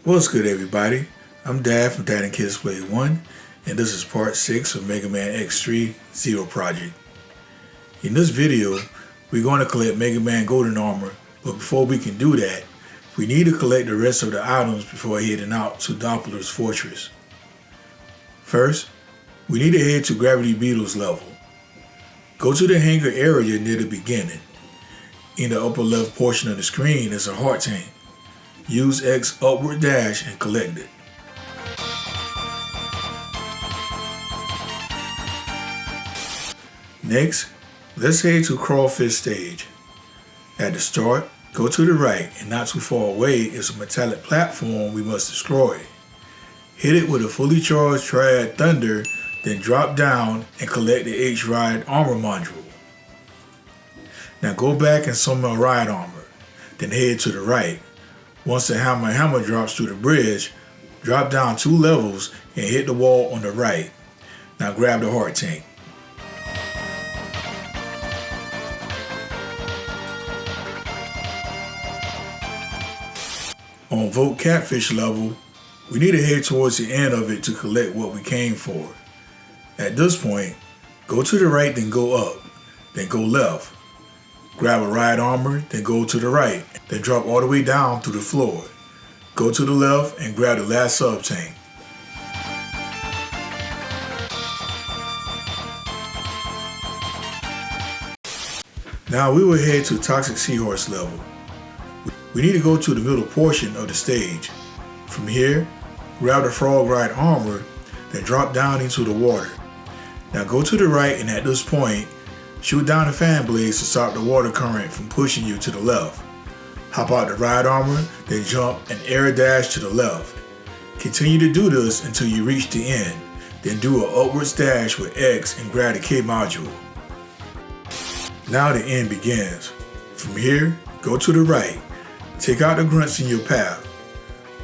What's good, everybody? I'm Dad from Dad and Kids Play 1, and this is part 6 of Megaman X3 Zero Project. In this video, we're going to collect Megaman Golden Armor, but before we can do that, we need to collect the rest of the items before heading out to Doppler's fortress. First, we need to head to Gravity Beetle's level. Go to the hangar area near the beginning. In the upper left portion of the screen is a heart tank. Use X upward dash and collect it. Next, let's head to Crawfish stage. At the start, go to the right and not too far away is a metallic platform we must destroy. Hit it with a fully charged Triad Thunder, then drop down and collect the H-Ride armor module. Now go back and summon a ride armor, then head to the right. Once the hammer drops through the bridge, drop down 2 levels and hit the wall on the right. Now grab the heart tank. On Vote Catfish level, we need to head towards the end of it to collect what we came for. At this point, go to the right, then go up, then go left. Grab a ride armor, then go to the right, then drop all the way down through the floor. Go to the left and grab the last sub tank. Now we will head to Toxic Seahorse level. We need to go to the middle portion of the stage. From here, grab the Frog Ride armor, then drop down into the water. Now go to the right and at this point, shoot down the fan blades to stop the water current from pushing you to the left. Hop out the ride armor, then jump and air dash to the left. Continue to do this until you reach the end, then do an upwards dash with X and grab the K module. Now the end begins. From here, go to the right. Take out the grunts in your path.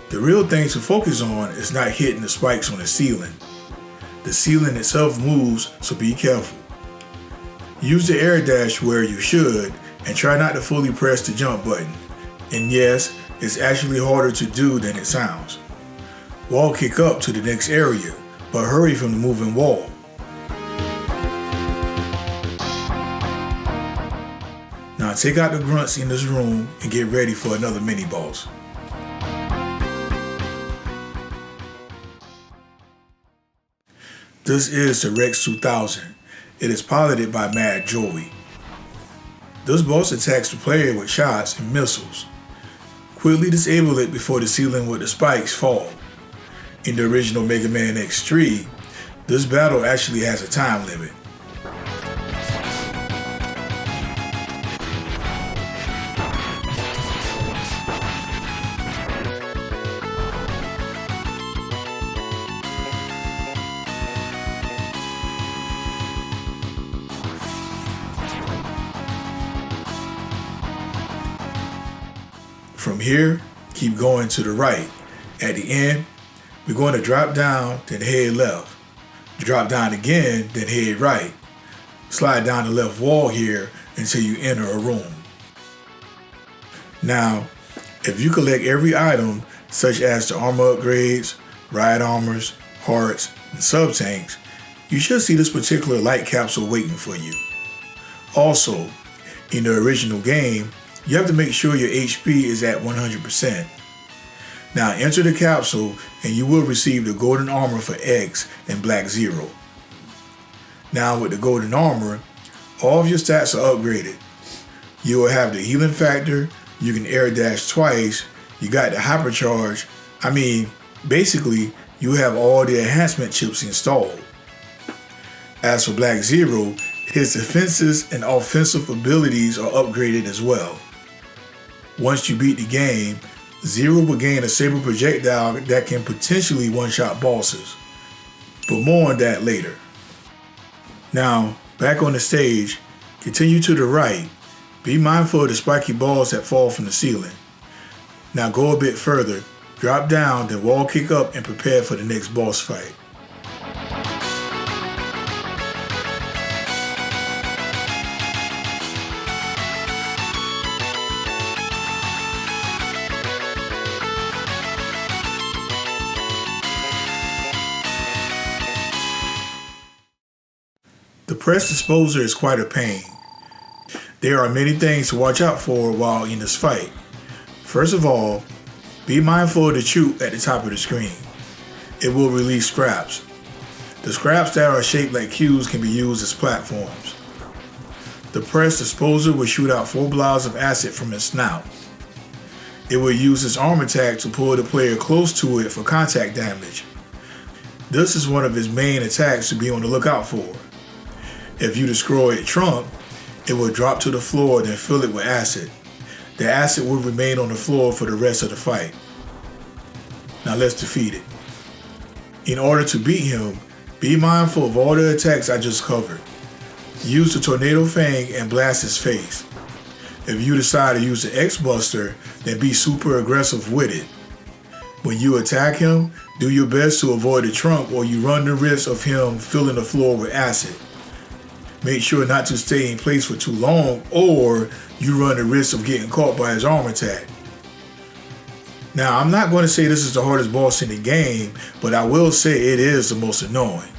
The real thing to focus on is not hitting the spikes on the ceiling. The ceiling itself moves, so be careful. Use the air dash where you should and try not to fully press the jump button. And yes, it's actually harder to do than it sounds. Wall kick up to the next area, but hurry from the moving wall. Now take out the grunts in this room and get ready for another mini boss. This is the Rex 2000. It is piloted by Mad Joey. This boss attacks the player with shots and missiles. Quickly disable it before the ceiling with the spikes fall. In the original Megaman X3, this battle actually has a time limit. From here, keep going to the right. At the end, we're going to drop down, then head left. Drop down again, then head right. Slide down the left wall here until you enter a room. Now, if you collect every item, such as the armor upgrades, ride armors, hearts, and sub tanks, you should see this particular light capsule waiting for you. Also, in the original game, you have to make sure your HP is at 100%. Now enter the capsule and you will receive the golden armor for X and Black Zero. Now with the golden armor, all of your stats are upgraded. You will have the healing factor, you can air dash twice, you got the hypercharge. Basically, you have all the enhancement chips installed. As for Black Zero, his defenses and offensive abilities are upgraded as well. Once you beat the game, Zero will gain a saber projectile that can potentially one-shot bosses. But more on that later. Now, back on the stage, continue to the right. Be mindful of the spiky balls that fall from the ceiling. Now go a bit further, drop down, then wall kick up and prepare for the next boss fight. press disposer is quite a pain. There are many things to watch out for while in this fight. First of all, be mindful of the chute at the top of the screen. It will release scraps. The scraps that are shaped like cubes can be used as platforms. The press disposer will shoot out 4 blobs of acid from its snout. It will use its arm attack to pull the player close to it for contact damage. This is one of its main attacks to be on the lookout for. If you destroy its trunk, it will drop to the floor then fill it with acid. The acid will remain on the floor for the rest of the fight. Now let's defeat it. In order to beat him, be mindful of all the attacks I just covered. Use the Tornado Fang and blast his face. If you decide to use the X-Buster, then be super aggressive with it. When you attack him, do your best to avoid the trunk or you run the risk of him filling the floor with acid. Make sure not to stay in place for too long or you run the risk of getting caught by his arm attack. Now, I'm not going to say this is the hardest boss in the game, but I will say it is the most annoying.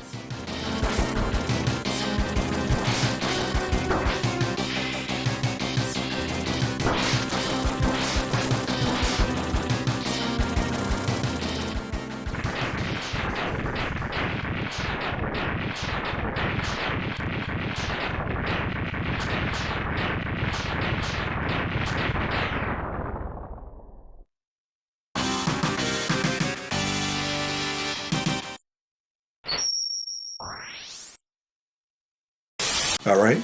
Alright,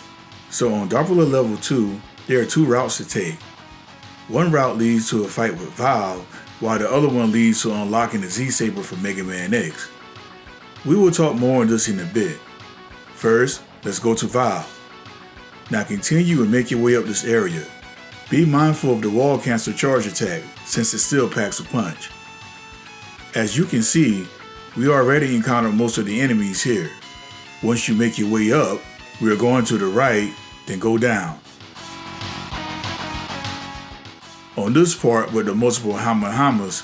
so on Doppler Level 2, there are 2 routes to take. One route leads to a fight with Valve, while the other one leads to unlocking the Z-Saber for Megaman X. We will talk more on this in a bit. First, let's go to Valve. Now continue and make your way up this area. Be mindful of the wall cancel charge attack, since it still packs a punch. As you can see, we already encountered most of the enemies here. Once you make your way up, we are going to the right, then go down. On this part with the multiple hammers,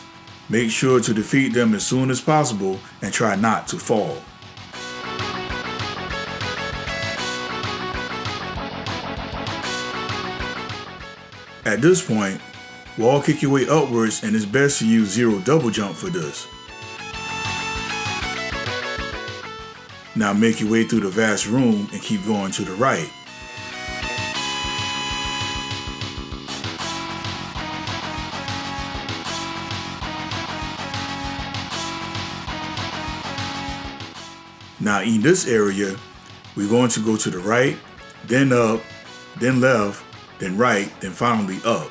make sure to defeat them as soon as possible and try not to fall. At this point, wall kick your way upwards and it's best to use 0 double jump for this. Now make your way through the vast room and keep going to the right. Now in this area, we're going to go to the right, then up, then left, then right, then finally up.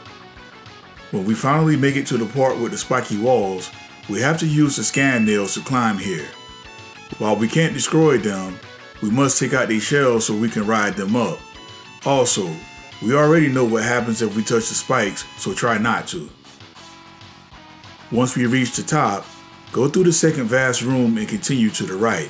When we finally make it to the part with the spiky walls, we have to use the scan nails to climb here. While we can't destroy them, we must take out these shells so we can ride them up. Also, we already know what happens if we touch the spikes, so try not to. Once we reach the top, go through the second vast room and continue to the right.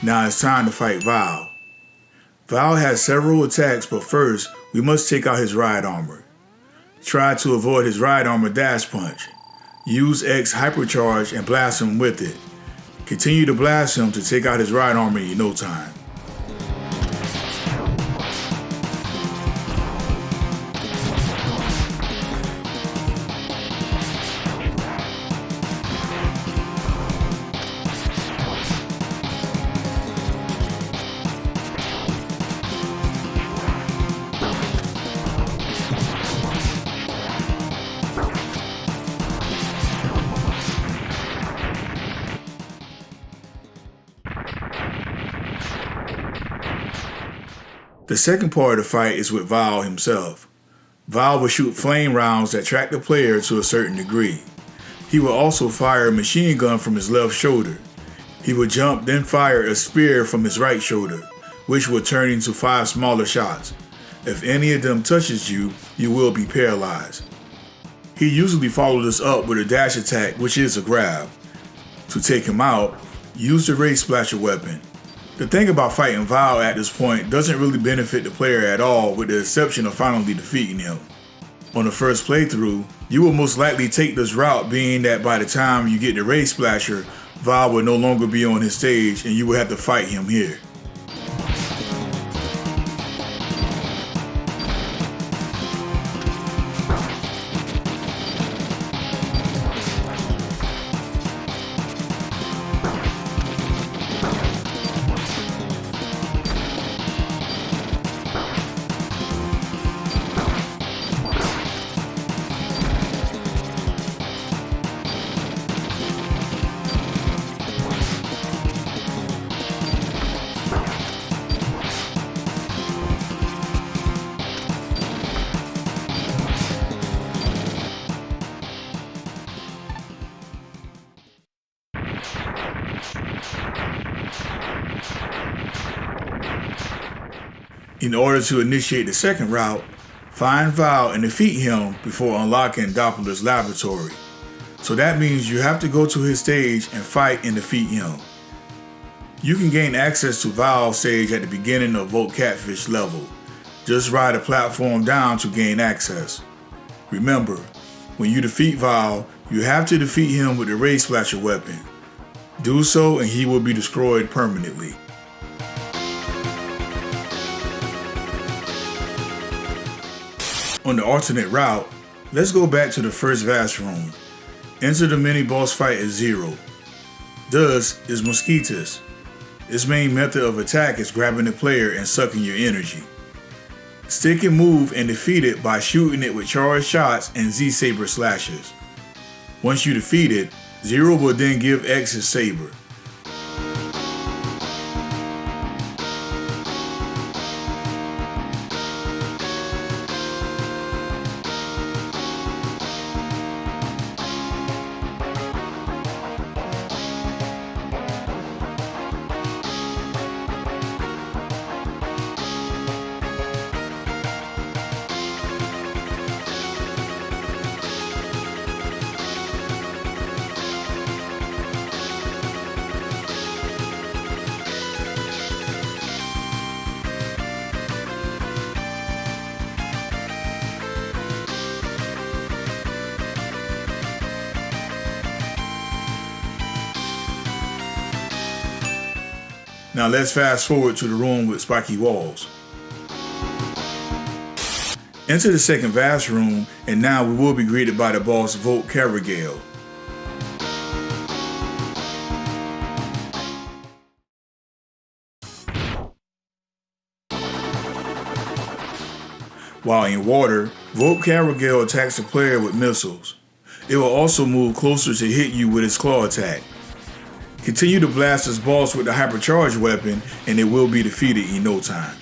Now it's time to fight Valve. Valve has several attacks, but first, we must take out his ride armor. Try to avoid his ride armor dash punch. Use X hypercharge and blast him with it. Continue to blast him to take out his ride armor in no time. The second part of the fight is with Valve himself. Valve will shoot flame rounds that track the player to a certain degree. He will also fire a machine gun from his left shoulder. He will jump, then fire a spear from his right shoulder, which will turn into 5 smaller shots. If any of them touches you, you will be paralyzed. He usually follows this up with a dash attack, which is a grab. To take him out, use the Ray Splasher weapon. The thing about fighting Val at this point doesn't really benefit the player at all, with the exception of finally defeating him. On the first playthrough, you will most likely take this route, being that by the time you get the Ray Splasher, Val will no longer be on his stage and you will have to fight him here. In order to initiate the second route, find Val and defeat him before unlocking Doppler's laboratory. So that means you have to go to his stage and fight and defeat him. You can gain access to Val's stage at the beginning of Vote Catfish level. Just ride a platform down to gain access. Remember, when you defeat Val, you have to defeat him with the Ray Splasher weapon. Do so and he will be destroyed permanently. On the alternate route, let's go back to the first Vast Room. Enter the mini boss fight as Zero. Thus is Mosquitus. Its main method of attack is grabbing the player and sucking your energy. Stick and move and defeat it by shooting it with charged shots and Z-Saber slashes. Once you defeat it, Zero will then give X his saber. Now let's fast forward to the room with spiky walls. Enter the second Vast Room, and now we will be greeted by the boss Vote Carragale. While in water, Vote Carragale attacks the player with missiles. It will also move closer to hit you with its claw attack. Continue to blast this boss with the hypercharged weapon and it will be defeated in no time.